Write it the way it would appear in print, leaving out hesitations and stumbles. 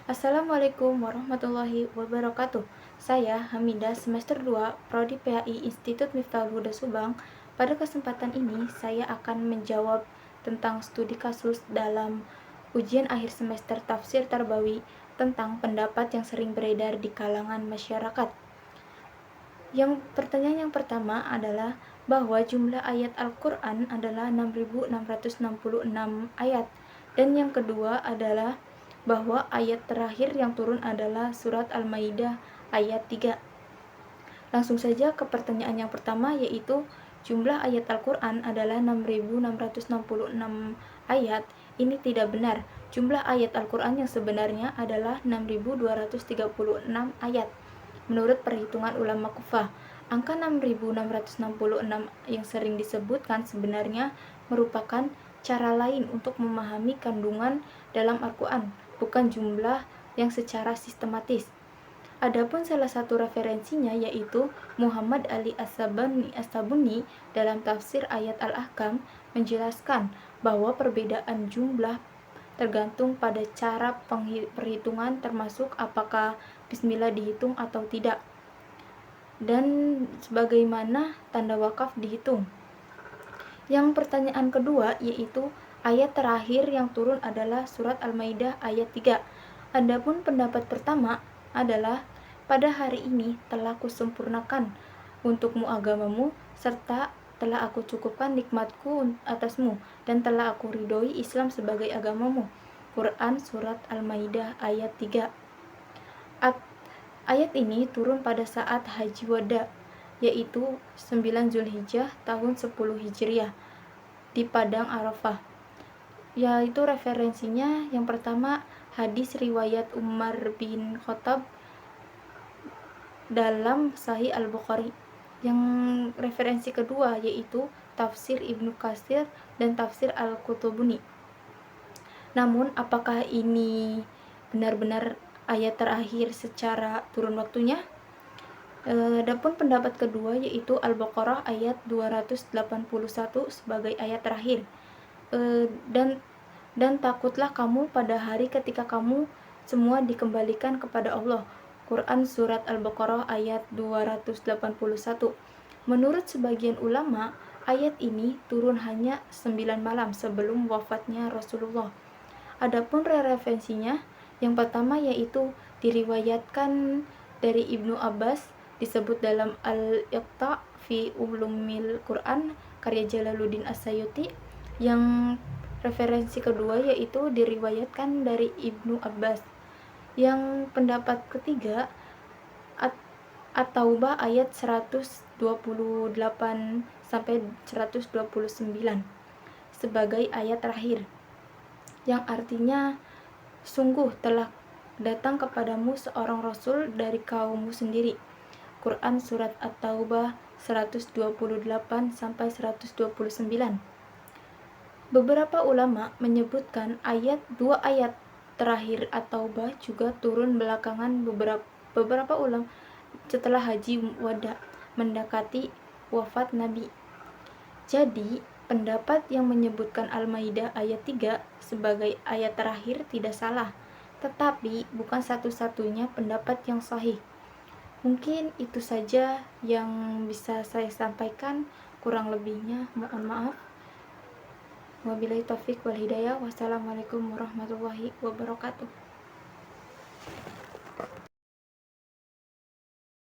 Assalamualaikum warahmatullahi wabarakatuh. Saya Hamidah, semester 2, Prodi PAI Institut Miftahul Huda Subang. Pada kesempatan ini, saya akan menjawab tentang studi kasus dalam ujian akhir semester Tafsir Tarbawi tentang pendapat yang sering beredar di kalangan masyarakat. Pertanyaan yang pertama adalah bahwa jumlah ayat Al-Quran adalah 6.666 ayat. Dan yang kedua adalah bahwa ayat terakhir yang turun adalah surat Al-Maidah ayat 3. Langsung saja ke pertanyaan yang pertama, yaitu jumlah ayat Al-Quran adalah 6.666 ayat. Ini tidak benar. Jumlah ayat Al-Quran yang sebenarnya adalah 6.236 ayat. Menurut perhitungan ulama Kufah, angka 6.666 yang sering disebutkan sebenarnya merupakan cara lain untuk memahami kandungan dalam Al-Quran, bukan jumlah yang secara sistematis. Adapun salah satu referensinya yaitu Muhammad Ali As-Sabuni dalam tafsir ayat Al-Ahkam menjelaskan bahwa perbedaan jumlah tergantung pada cara perhitungan, termasuk apakah bismillah dihitung atau tidak, dan sebagaimana tanda wakaf dihitung. Yang pertanyaan kedua yaitu ayat terakhir yang turun adalah surat Al-Maidah ayat 3. Adapun pendapat pertama adalah pada hari ini telah kusempurnakan untukmu agamamu, serta telah aku cukupkan nikmatku atasmu, dan telah aku ridhoi Islam sebagai agamamu. Quran Surat Al-Maidah ayat 3. Ayat ini turun pada saat Haji Wada, yaitu 9 Zulhijjah tahun 10 Hijriah di Padang Arafah. Yaitu referensinya yang pertama hadis riwayat Umar bin Khattab dalam Sahih Al-Bukhari. Yang referensi kedua yaitu tafsir Ibnu Katsir dan tafsir Al-Qurtubi. Namun apakah ini benar-benar ayat terakhir secara turun waktunya? Adapun pendapat kedua yaitu Al-Baqarah ayat 281 sebagai ayat terakhir. Dan takutlah kamu pada hari ketika kamu semua dikembalikan kepada Allah. Quran Surat Al-Baqarah ayat 281. Menurut sebagian ulama, ayat ini turun hanya 9 malam sebelum wafatnya Rasulullah. Adapun referensinya, yang pertama yaitu diriwayatkan dari Ibnu Abbas, disebut dalam Al-Iqta' fi Ulumil Quran karya Jalaluddin As-Sayuti. Yang referensi kedua yaitu diriwayatkan dari Ibnu Abbas. Yang pendapat ketiga, At-Taubah ayat 128 sampai 129 sebagai ayat terakhir, yang artinya sungguh telah datang kepadamu seorang rasul dari kaummu sendiri. Quran Surat At-Taubah 128 sampai 129. Beberapa ulama menyebutkan dua ayat terakhir At-Taubah juga turun belakangan beberapa ulama setelah Haji Wada mendekati wafat Nabi. Jadi, pendapat yang menyebutkan Al-Maidah ayat 3 sebagai ayat terakhir tidak salah, tetapi bukan satu-satunya pendapat yang sahih. Mungkin itu saja yang bisa saya sampaikan, kurang lebihnya mohon maaf. Wabillahi taufik wal hidayah. Wassalamualaikum warahmatullahi wabarakatuh.